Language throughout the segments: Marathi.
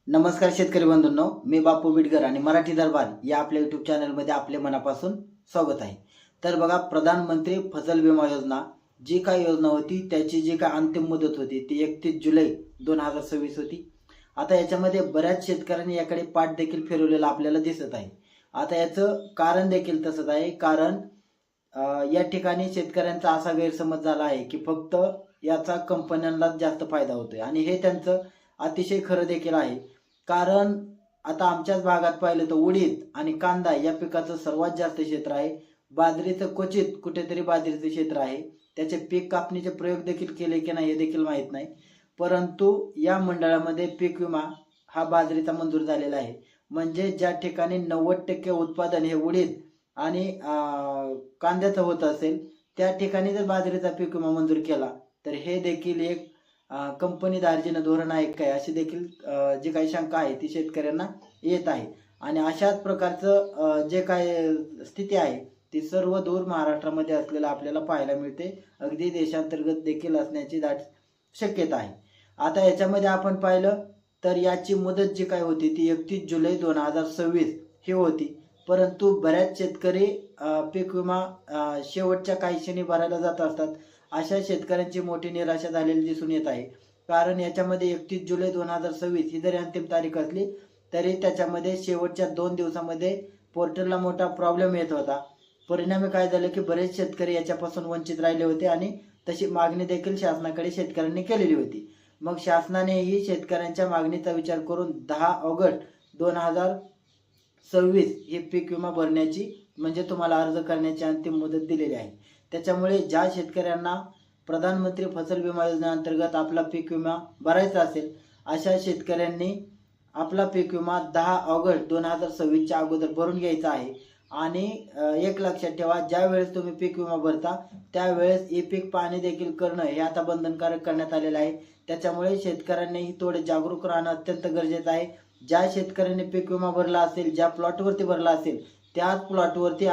नमस्कार शेतकरी बंधूंनो, मी बापू बिडकर आणि मराठी दरबार या आपल्या यूट्यूब चॅनलमध्ये आपले मनापासून स्वागत आहे. तर बघा, प्रधानमंत्री फसल विमा योजना जी काय योजना होती त्याची जी काय अंतिम मुदत होती ती 31 जुलै 2026 होती. आता याच्यामध्ये बऱ्याच शेतकऱ्यांनी याकडे पाठ देखील फिरवलेला आपल्याला दिसत आहे. आता याचं कारण देखील तसंच आहे. कारण या ठिकाणी शेतकऱ्यांचा असा गैरसमज झाला आहे की फक्त याचा कंपन्यांनाच जास्त फायदा होतोय आणि हे त्यांचं अतिशय खरं देखील आहे. कारण आता आमच्याच भागात पाहिलं तर उडीद आणि कांदा या पिकाचं सर्वात जास्त क्षेत्र आहे. बाजरीचं क्वचित कुठेतरी बाजरीचं क्षेत्र आहे. त्याचे पीक कापणीचे प्रयोग देखील केले की नाही हे देखील माहीत नाही. परंतु या मंडळामध्ये पीक विमा हा बाजरीचा मंजूर झालेला आहे. म्हणजे ज्या ठिकाणी 90% उत्पादन हे उडीद आणि कांद्याचं होत असेल त्या ठिकाणी जर बाजरीचा पीक विमा मंजूर केला तर हे देखील एक कंपनी दार्जिनं धोरण आहे काय अशी देखील जी काही शंका आहे ती शेतकऱ्यांना येत आहे. आणि अशाच प्रकारचं जे काय स्थिती आहे ती सर्व दूर महाराष्ट्रामध्ये असलेलं आपल्याला पाहायला मिळते. अगदी देशांतर्गत देखील असण्याची दाट शक्यता आहे. आता याच्यामध्ये आपण पाहिलं तर याची मुदत जी काय होती ती 31 जुलै 2026 ही होती. परंतु बऱ्याच शेतकरी पीक विमा शेवटच्या काही क्षणी भरायला जात असतात. अशा शेतकऱ्यांची मोठी निराशा झालेली दिसून येत आहे. कारण याच्यामध्ये 31 जुलै 2026 ही जरी अंतिम तारीख असली तरी त्याच्यामध्ये शेवटच्या 2 दिवसामध्ये पोर्टलला मोठा प्रॉब्लेम येत होता. परिणामी काय झालं की बरेच शेतकरी याच्यापासून वंचित राहिले होते आणि तशी मागणी देखील शासनाकडे शेतकऱ्यांनी केलेली होती. मग शासनानेही शेतकऱ्यांच्या मागणीचा विचार करून 10 ऑगस्ट 2026 ही पीक विमा भरण्याची म्हणजे तुम्हाला अर्ज करण्याची अंतिम मुदत दिलेली आहे. त्याच्यामुळे ज्या शेतकऱ्यांना प्रधानमंत्री फसल विमा योजनेअंतर्गत आपला पीक विमा भरायचा असेल अशा शेतकऱ्यांनी आपला पीक विमा 10 ऑगस्ट 2026च्या अगोदर भरून घ्यायचा आहे. आणि एक लक्षात ठेवा, ज्या वेळेस तुम्ही पीक विमा भरता त्यावेळेस ई पीक पाहणी देखील करणं हे आता बंधनकारक करण्यात आलेलं आहे. त्याच्यामुळे शेतकऱ्यांनीही थोडे जागरूक राहणं अत्यंत गरजेचं आहे. ज्या शेतकऱ्यांनी पीक विमा भरला असेल, ज्या प्लॉटवरती भरला असेल त्याच प्लॉटवरती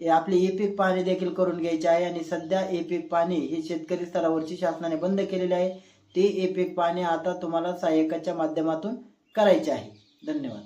आपली ई पीक पाहणी देखील करून घ्यायची आहे. आणि सध्या ई पीक पाहणी ही शेतकरी स्तरावरची शासनाने बंद केलेली आहे. ती ई पीक पाहणी आता तुम्हाला सहाय्यकाच्या माध्यमातून करायची आहे. धन्यवाद.